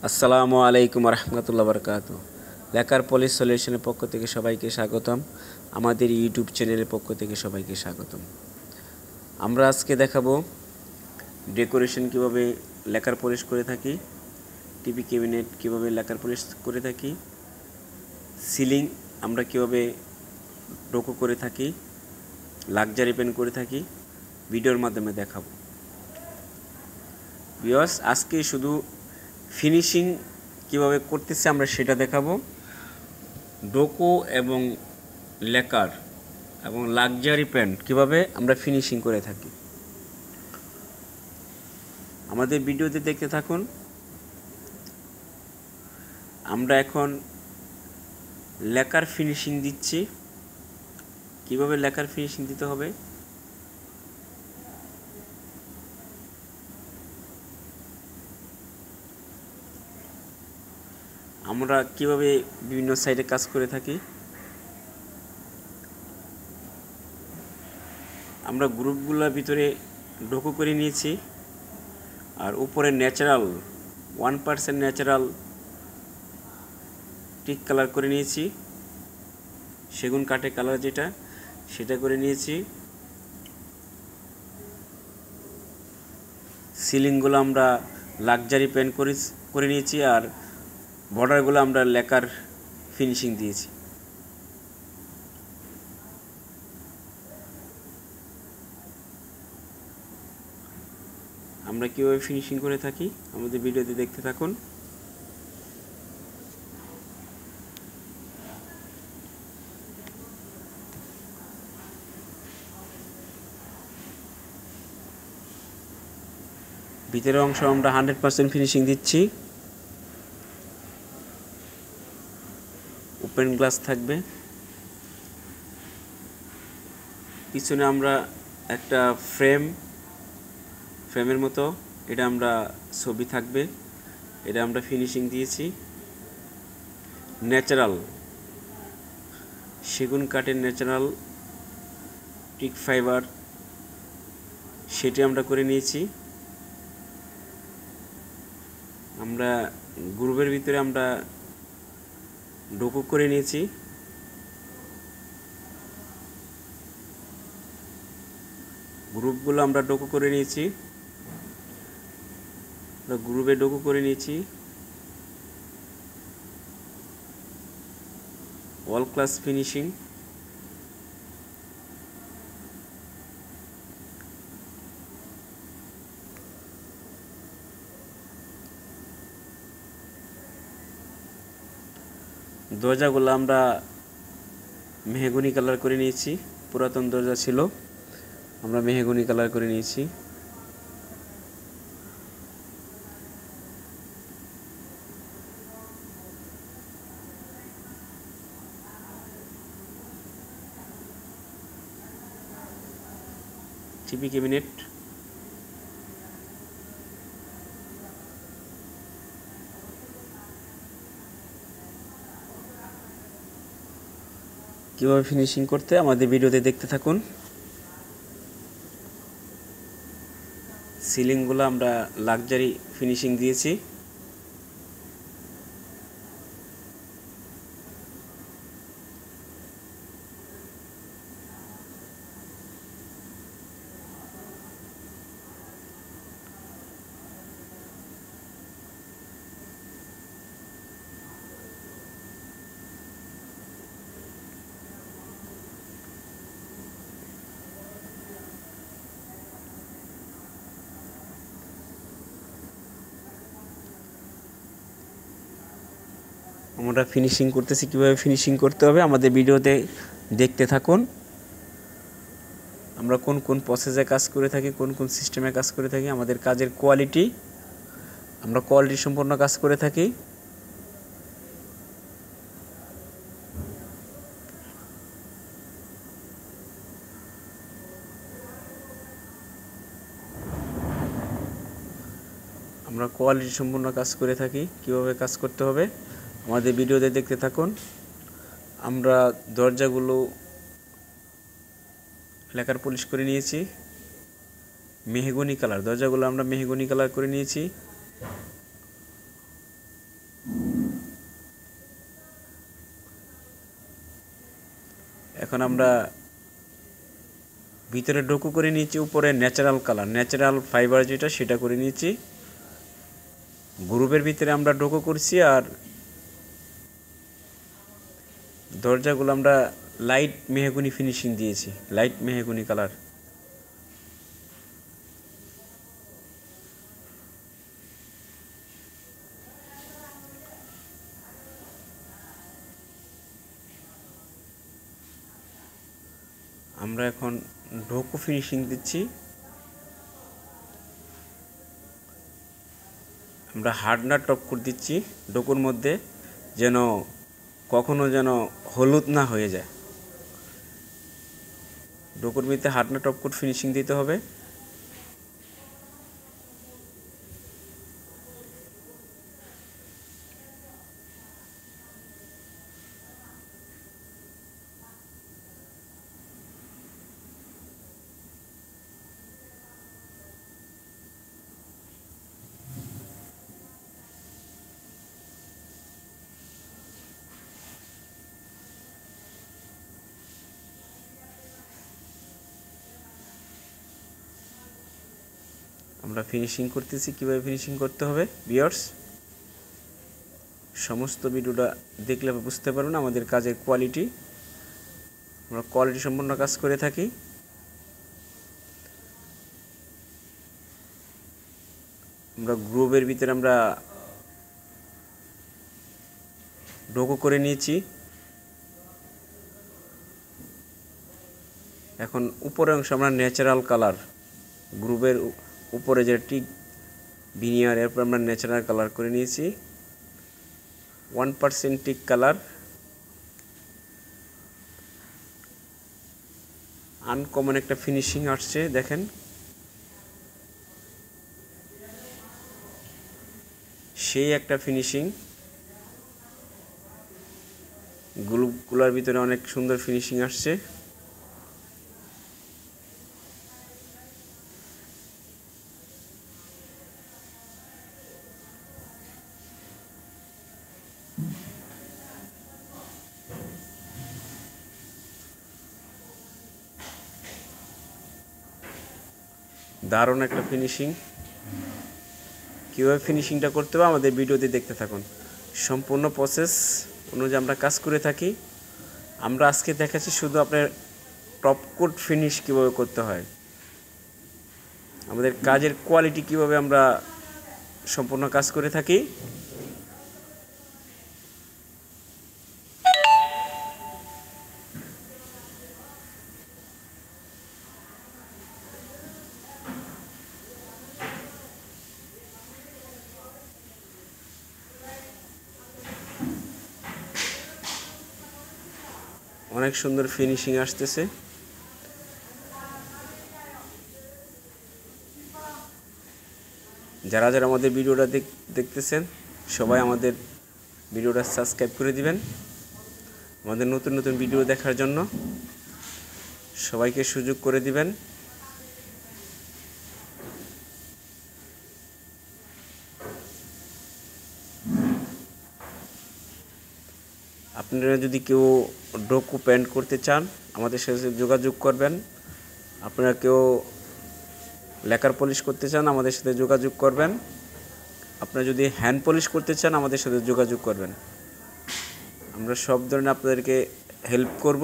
আসসালামু আলাইকুম রহমতুল্লাহ বরকাত। লেকার পলিশ সলিউশনের পক্ষ থেকে সবাইকে স্বাগতম। আমাদের ইউটিউব চ্যানেলের পক্ষ থেকে সবাইকে স্বাগতম। আমরা আজকে দেখাবো ডেকোরেশন কিভাবে লেকার পলিশ করে থাকি, টিভি ক্যাবিনেট কিভাবে লেকার পলিশ করে থাকি, সিলিং আমরা কিভাবে ডোকো করে থাকি, লাক্সারি পেন্ট করে থাকি, ভিডিওর মাধ্যমে দেখাবো। ভিউয়ার্স, আজকে শুধু ফিনিশিং কিভাবে করতেছে আমরা সেটা দেখাবো। ডোকো এবং লেকার এবং লাক্সারি পেন্ট কিভাবে আমরা ফিনিশিং করে থাকি, আমাদের ভিডিওতে দেখতে থাকুন। আমরা এখন লেকার ফিনিশিং দিচ্ছি। কিভাবে লেকার ফিনিশিং দিতে হবে আমরা কিভাবে বিভিন্ন সাইডে কাজ করে থাকি। আমরা গ্রুপগুলোর ভিতরে ডোকো করে নিয়েছি, আর উপরে ন্যাচারাল 1% ন্যাচারাল টিক কালার করে নিয়েছি, সেগুন কাঠে কালার যেটা সেটা করে নিয়েছি। সিলিংগুলো আমরা লাক্সারি পেন্ট করে নিয়েছি, আর বর্ডারগুলো আমরা লেকার ফিনিশিং দিয়েছি। আমরা কীভাবে ফিনিশিং করে থাকি আমাদের ভিডিওতে দেখতে থাকুন। ভিতরের অংশ আমরা 100% ফিনিশিং দিচ্ছি। ওপেন গ্লাস থাকবে। পিছনে আমরা একটা ফ্রেমের মতো এটা আমরা ছবি থাকবে, এটা আমরা ফিনিশিং দিয়েছি। ন্যাচারাল সেগুন কাঠের ন্যাচারাল টিক ফাইবার সেটি আমরা করে নিয়েছি। আমরা গ্রুপের ভিতরে আমরা ডোকো করে নিয়েছি। গ্রুপগুলো আমরা ডোকো করে নিয়েছি, গ্রুপে ডোকো করে নিয়েছি। All class finishing. দরজাগুলো আমরা মেহগনি কালার করে নিয়েছি, পুরাতন দরজা ছিল, আমরা মেহগনি কালার করে নিয়েছি। টিভি ক্যাবিনেট কীভাবে ফিনিশিং করতে আমাদের ভিডিওতে দেখতে থাকুন। সিলিংগুলো আমরা লাক্সারি ফিনিশিং দিয়েছি। আমরা ফিনিশিং করতেছি, কীভাবে ফিনিশিং করতে হবে আমাদের ভিডিওতে দেখতে থাকুন। আমরা কোন কোন প্রসেসে কাজ করে থাকি, কোন কোন সিস্টেমে কাজ করে থাকি, আমাদের কাজের কোয়ালিটি, আমরা কোয়ালিটি সম্পন্ন কাজ করে থাকি। আমরা কোয়ালিটি সম্পন্ন কাজ করে থাকি। কীভাবে কাজ করতে হবে আমাদের ভিডিওতে দেখতে থাকুন। আমরা দরজাগুলো লেকার পলিশ করে নিয়েছি, মেহগনি কালার দরজাগুলো আমরা মেহগনি কালার করে নিয়েছি। এখন আমরা ভিতরে ডোকো করে নিয়েছি, উপরে ন্যাচারাল কালার, ন্যাচারাল ফাইবার যেটা সেটা করে নিয়েছি। গ্রুপের ভিতরে আমরা ডোকো করছি, আর দরজাগুলো আমরা লাইট মেহগুনি ফিনিশিং দিয়েছি, লাইট মেহগুনি কালার। আমরা এখন ডোকো ফিনিশিং দিচ্ছি। আমরা হার্ডনার টপ কোট দিচ্ছি ডোকোর মধ্যে, যেন কখনো যেন হলুদ না হয়ে যায়। ডোকোর মধ্যে হার্ডনার টপ কোট ফিনিশিং দিতে হবে। আমরা ফিনিশিং করতেছি, কীভাবে ফিনিশিং করতে হবে ভিউয়ার্স সমস্ত ভিডিওটা দেখলে বুঝতে পারবেন আমাদের কাজের কোয়ালিটি। আমরা কোয়ালিটি সম্পন্ন কাজ করে থাকি। আমরা গ্রুপের ভিতরে আমরা ডোকো করে নিয়েছি। এখন উপরের অংশ আমরা ন্যাচারাল কালার, গ্রুপের উপরে যে টিক ভিনিয়ার, এরপর আমরা ন্যাচারাল কালার করে নিয়েছি। 1% টিক কালার, আনকমন একটা ফিনিশিং আসছে দেখেন। সেই একটা ফিনিশিং, গ্রুপগুলোর ভিতরে অনেক সুন্দর ফিনিশিং আসছে। দারুণ একটা ফিনিশিং। কীভাবে ফিনিশিংটা করতে হবে আমাদের ভিডিওতে দেখতে থাকুন। সম্পূর্ণ প্রসেস অনুযায়ী আমরা কাজ করে থাকি। আমরা আজকে দেখাচ্ছি শুধু আপনার টপ কোট ফিনিশ কীভাবে করতে হয়, আমাদের কাজের কোয়ালিটি কীভাবে আমরা সম্পূর্ণ কাজ করে থাকি। অনেক সুন্দর ফিনিশিং আসতেছে। যারা যারা আমাদের ভিডিওটা দেখতেছেন সবাই আমাদের ভিডিওটা সাবস্ক্রাইব করে দিবেন। আমাদের নতুন নতুন ভিডিও দেখার জন্য সবাইকে সুযোগ করে দিবেন। আপনারা যদি কেউ ডোকো পেন্ট করতে চান আমাদের সাথে যোগাযোগ করবেন। আপনারা কেউ লেকার পলিশ করতে চান আমাদের সাথে যোগাযোগ করবেন। আপনারা যদি হ্যান্ড পলিশ করতে চান আমাদের সাথে যোগাযোগ করবেন। আমরা সব ধরনের আপনাদেরকে হেল্প করব।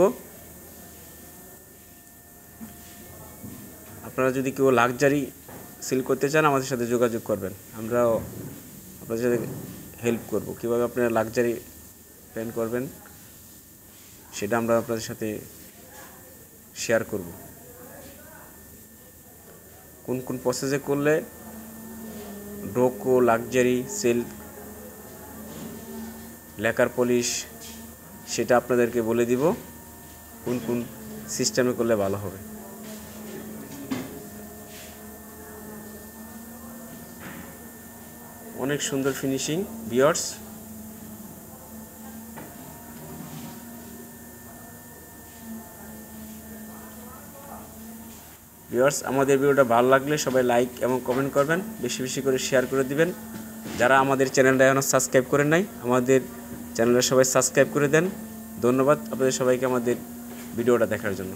আপনারা যদি কেউ লাক্সারি সিল করতে চান আমাদের সাথে যোগাযোগ করবেন। আমরাও আপনাদের সাথে হেল্প করব। কীভাবে আপনারা লাক্সারি পেন্ট করবেন সেটা আমরা আপনাদের সাথে শেয়ার করব। কোন কোন প্রসেসে করলে ডোকো, লাক্সারি, সিল্ক, লেকার পলিশ সেটা আপনাদেরকে বলে দিব কোন কোন সিস্টেমে করলে ভালো হবে। অনেক সুন্দর ফিনিশিং ভিউয়ার্স। আমাদের ভিডিওটা ভালো লাগলে সবাই লাইক এবং কমেন্ট করবেন, বেশি বেশি করে শেয়ার করে দিবেন। যারা আমাদের চ্যানেলটা এখনও সাবস্ক্রাইব করেন নাই আমাদের চ্যানেলটা সবাই সাবস্ক্রাইব করে দেন। ধন্যবাদ আপনাদের সবাইকে আমাদের ভিডিওটা দেখার জন্য।